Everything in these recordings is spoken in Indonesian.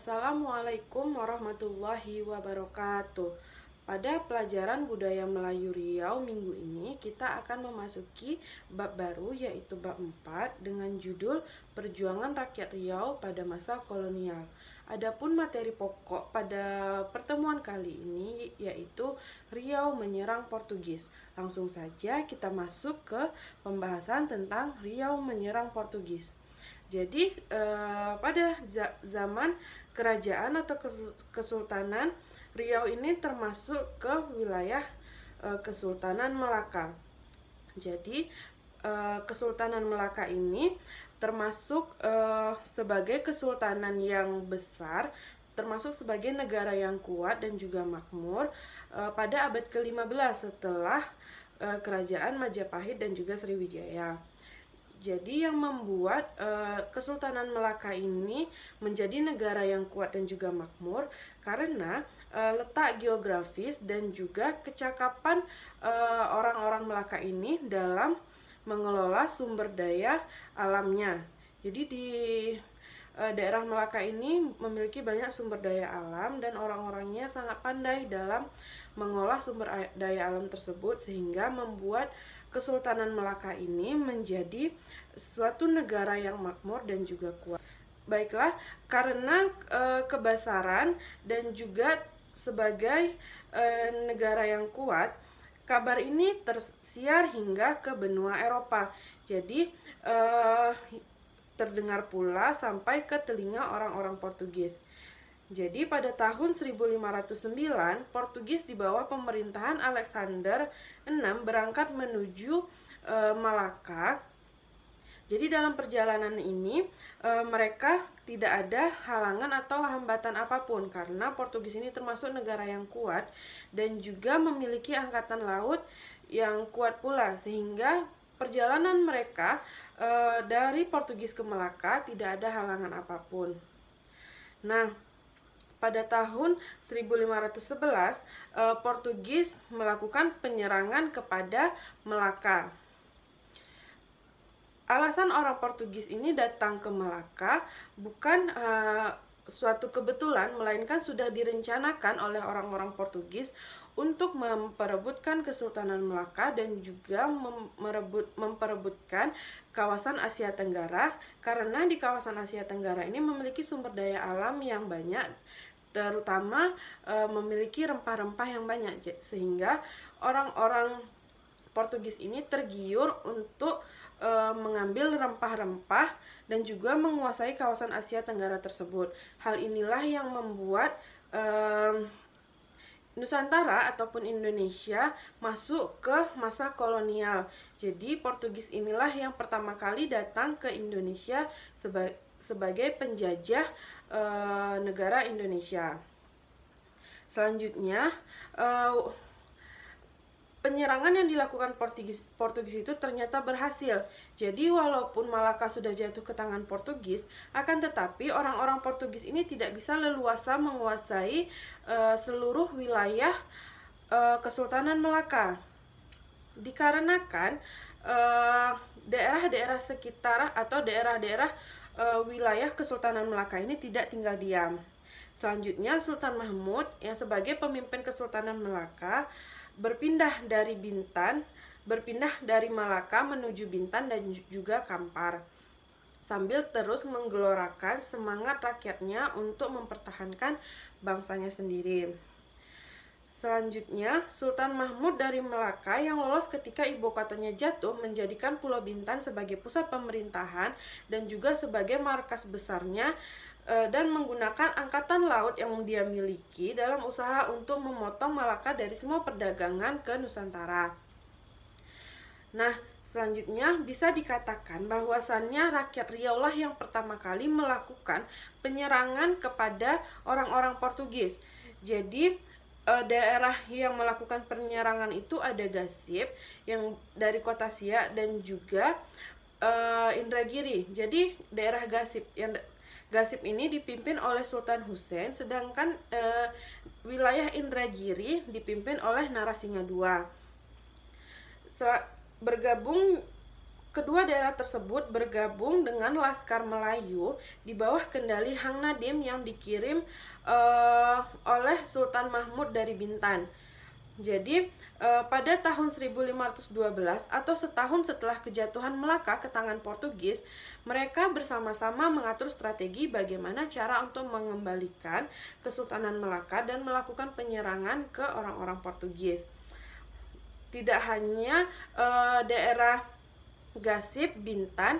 Assalamualaikum warahmatullahi wabarakatuh. Pada pelajaran Budaya Melayu Riau minggu ini kita akan memasuki bab baru, yaitu bab 4 dengan judul Perjuangan Rakyat Riau pada Masa Kolonial. Adapun materi pokok pada pertemuan kali ini yaitu Riau menyerang Portugis. Langsung saja kita masuk ke pembahasan tentang Riau menyerang Portugis. Jadi pada zaman kerajaan atau kesultanan, Riau ini termasuk ke wilayah Kesultanan Melaka. Jadi Kesultanan Melaka ini termasuk sebagai kesultanan yang besar, termasuk sebagai negara yang kuat dan juga makmur pada abad ke-15 setelah kerajaan Majapahit dan juga Sriwijaya. Jadi yang membuat Kesultanan Melaka ini menjadi negara yang kuat dan juga makmur karena letak geografis dan juga kecakapan orang-orang Melaka ini dalam mengelola sumber daya alamnya. Jadi di daerah Melaka ini memiliki banyak sumber daya alam dan orang-orangnya sangat pandai dalam mengolah sumber daya alam tersebut, sehingga membuat Kesultanan Melaka ini menjadi suatu negara yang makmur dan juga kuat. Baiklah, karena kebesaran dan juga sebagai negara yang kuat, kabar ini tersiar hingga ke benua Eropa. Jadi terdengar pula sampai ke telinga orang-orang Portugis. Jadi pada tahun 1509, Portugis di bawah pemerintahan Alexander VI berangkat menuju Malaka. Jadi dalam perjalanan ini mereka tidak ada halangan atau hambatan apapun karena Portugis ini termasuk negara yang kuat dan juga memiliki angkatan laut yang kuat pula, sehingga perjalanan mereka dari Portugis ke Malaka tidak ada halangan apapun. Nah, pada tahun 1511, Portugis melakukan penyerangan kepada Melaka. Alasan orang Portugis ini datang ke Melaka bukan suatu kebetulan, melainkan sudah direncanakan oleh orang-orang Portugis untuk memperebutkan Kesultanan Melaka dan juga memperebutkan kawasan Asia Tenggara, karena di kawasan Asia Tenggara ini memiliki sumber daya alam yang banyak, terutama memiliki rempah-rempah yang banyak, sehingga orang-orang Portugis ini tergiur untuk mengambil rempah-rempah dan juga menguasai kawasan Asia Tenggara tersebut. Hal inilah yang membuat Nusantara ataupun Indonesia masuk ke masa kolonial. Jadi Portugis inilah yang pertama kali datang ke Indonesia sebagai penjajah negara Indonesia. Selanjutnya, penyerangan yang dilakukan Portugis itu ternyata berhasil. Jadi walaupun Malaka sudah jatuh ke tangan Portugis, akan tetapi orang-orang Portugis ini tidak bisa leluasa menguasai seluruh wilayah Kesultanan Melaka. Dikarenakan daerah-daerah sekitar atau daerah-daerah wilayah Kesultanan Melaka ini tidak tinggal diam. Selanjutnya, Sultan Mahmud yang sebagai pemimpin Kesultanan Melaka berpindah dari Malaka menuju Bintan dan juga Kampar, sambil terus menggelorakan semangat rakyatnya untuk mempertahankan bangsanya sendiri. Selanjutnya, Sultan Mahmud dari Melaka yang lolos ketika ibu kotanya jatuh menjadikan Pulau Bintan sebagai pusat pemerintahan dan juga sebagai markas besarnya, dan menggunakan angkatan laut yang dia miliki dalam usaha untuk memotong Malaka dari semua perdagangan ke Nusantara. Nah, selanjutnya bisa dikatakan bahwasannya rakyat Riau lah yang pertama kali melakukan penyerangan kepada orang-orang Portugis. Jadi daerah yang melakukan penyerangan itu ada Gasip yang dari Kota Siak dan juga Indragiri. Jadi daerah Gasip ini dipimpin oleh Sultan Husein, sedangkan wilayah Indragiri dipimpin oleh Narasingha II. Bergabung Kedua daerah tersebut bergabung dengan Laskar Melayu di bawah kendali Hang Nadim yang dikirim oleh Sultan Mahmud dari Bintan. Jadi pada tahun 1512 atau setahun setelah kejatuhan Melaka ke tangan Portugis, mereka bersama-sama mengatur strategi bagaimana cara untuk mengembalikan Kesultanan Melaka dan melakukan penyerangan ke orang-orang Portugis. Tidak hanya daerah Gasip, Bintan,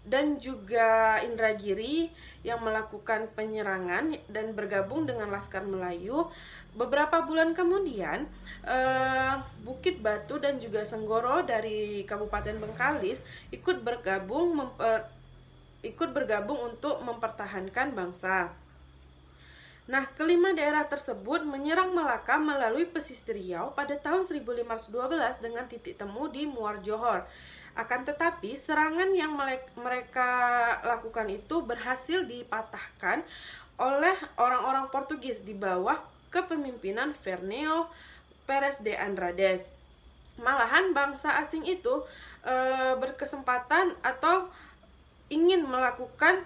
dan juga Indragiri yang melakukan penyerangan dan bergabung dengan Laskar Melayu. Beberapa bulan kemudian, Bukit Batu dan juga Senggoro dari Kabupaten Bengkalis ikut bergabung untuk mempertahankan bangsa. Nah, kelima daerah tersebut menyerang Melaka melalui pesisir Riau pada tahun 1512 dengan titik temu di Muar Johor. Akan tetapi, serangan yang mereka lakukan itu berhasil dipatahkan oleh orang-orang Portugis di bawah kepemimpinan Fernão Pérez de Andrades. Malahan bangsa asing itu berkesempatan atau ingin melakukan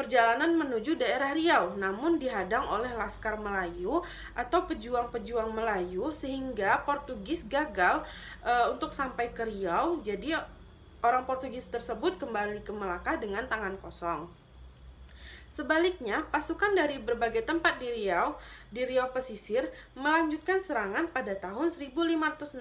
perjalanan menuju daerah Riau, namun dihadang oleh Laskar Melayu atau pejuang-pejuang Melayu, sehingga Portugis gagal untuk sampai ke Riau. Jadi orang Portugis tersebut kembali ke Melaka dengan tangan kosong. Sebaliknya, pasukan dari berbagai tempat di Riau pesisir melanjutkan serangan pada tahun 1516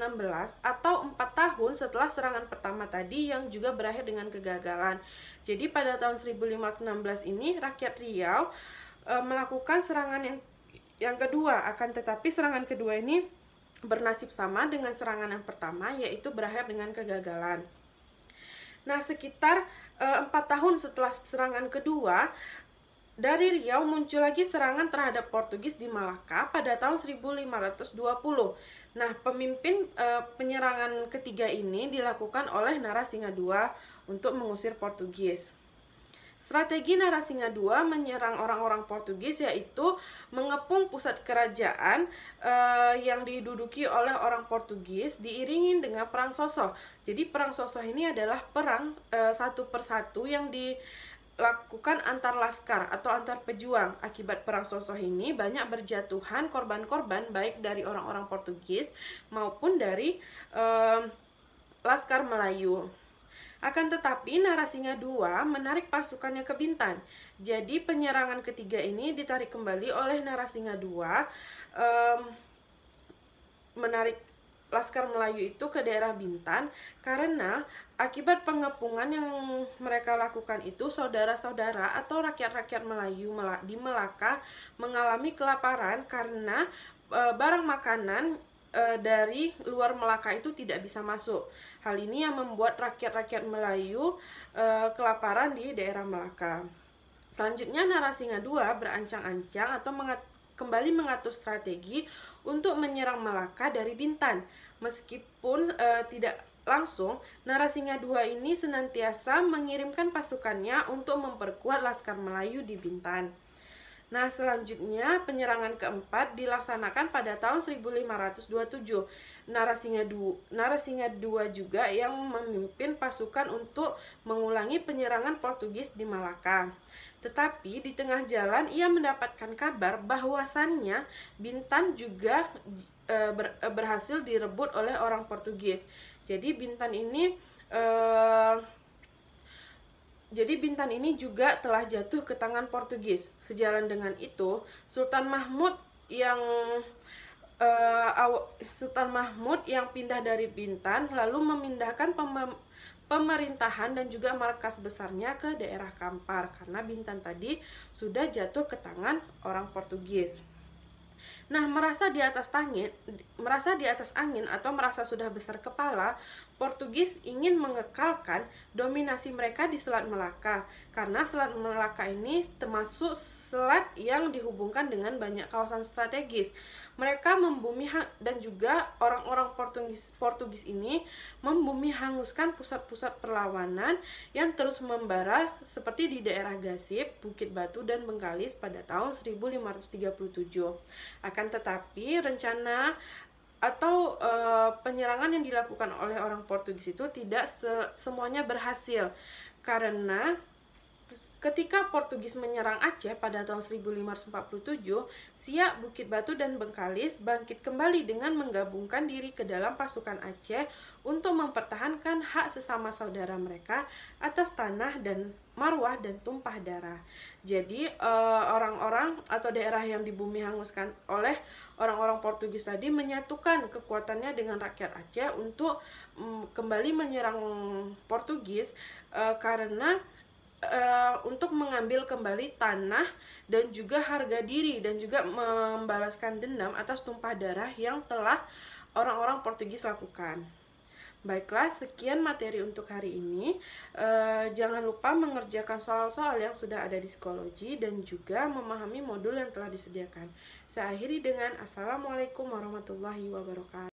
atau 4 tahun setelah serangan pertama tadi yang juga berakhir dengan kegagalan. Jadi pada tahun 1516 ini rakyat Riau melakukan serangan yang kedua, akan tetapi serangan kedua ini bernasib sama dengan serangan yang pertama, yaitu berakhir dengan kegagalan. Nah, sekitar 4 tahun setelah serangan kedua, dari Riau muncul lagi serangan terhadap Portugis di Malaka pada tahun 1520. Nah, pemimpin penyerangan ketiga ini dilakukan oleh Narasingha II untuk mengusir Portugis. Strategi Narasingha II menyerang orang-orang Portugis yaitu mengepung pusat kerajaan yang diduduki oleh orang Portugis diiringi dengan perang sosoh. Jadi perang sosoh ini adalah perang satu persatu yang dilakukan antar laskar atau antar pejuang. Akibat perang sosoh ini banyak berjatuhan korban-korban baik dari orang-orang Portugis maupun dari Laskar Melayu. Akan tetapi Narasingha II menarik pasukannya ke Bintan. Jadi penyerangan ketiga ini ditarik kembali oleh Narasingha II, menarik Laskar Melayu itu ke daerah Bintan, karena akibat pengepungan yang mereka lakukan itu, saudara-saudara atau rakyat-rakyat Melayu di Melaka mengalami kelaparan karena barang makanan dari luar Melaka itu tidak bisa masuk. Hal ini yang membuat rakyat-rakyat Melayu kelaparan di daerah Melaka. Selanjutnya Narasingha II berancang-ancang atau kembali mengatur strategi untuk menyerang Melaka dari Bintan. Meskipun tidak langsung, Narasingha II ini senantiasa mengirimkan pasukannya untuk memperkuat Laskar Melayu di Bintan. Nah, selanjutnya penyerangan keempat dilaksanakan pada tahun 1527. Narasingha II juga yang memimpin pasukan untuk mengulangi penyerangan Portugis di Malaka. Tetapi di tengah jalan ia mendapatkan kabar bahwasannya Bintan juga berhasil direbut oleh orang Portugis. Jadi Bintan ini juga telah jatuh ke tangan Portugis. Sejalan dengan itu, Sultan Mahmud yang pindah dari Bintan lalu memindahkan pemerintahan dan juga markas besarnya ke daerah Kampar karena Bintan tadi sudah jatuh ke tangan orang Portugis. Nah, merasa di atas angin atau merasa sudah besar kepala, Portugis ingin mengekalkan dominasi mereka di Selat Melaka karena Selat Melaka ini termasuk selat yang dihubungkan dengan banyak kawasan strategis. Mereka membumi dan juga orang-orang Portugis ini membumi hanguskan pusat-pusat perlawanan yang terus membara seperti di daerah Gasip, Bukit Batu, dan Bengkalis pada tahun 1537. Akan tetapi rencana atau penyerangan yang dilakukan oleh orang Portugis itu tidak semuanya berhasil, karena ketika Portugis menyerang Aceh pada tahun 1547, Siak, Bukit Batu, dan Bengkalis bangkit kembali dengan menggabungkan diri ke dalam pasukan Aceh untuk mempertahankan hak sesama saudara mereka atas tanah dan marwah dan tumpah darah. Jadi orang-orang atau daerah yang di bumi hanguskan oleh orang-orang Portugis tadi menyatukan kekuatannya dengan rakyat Aceh untuk kembali menyerang Portugis, karena untuk mengambil kembali tanah dan juga harga diri, dan juga membalaskan dendam atas tumpah darah yang telah orang-orang Portugis lakukan. Baiklah, sekian materi untuk hari ini. Jangan lupa mengerjakan soal-soal yang sudah ada di psikologi dan juga memahami modul yang telah disediakan. Saya akhiri dengan Assalamualaikum warahmatullahi wabarakatuh.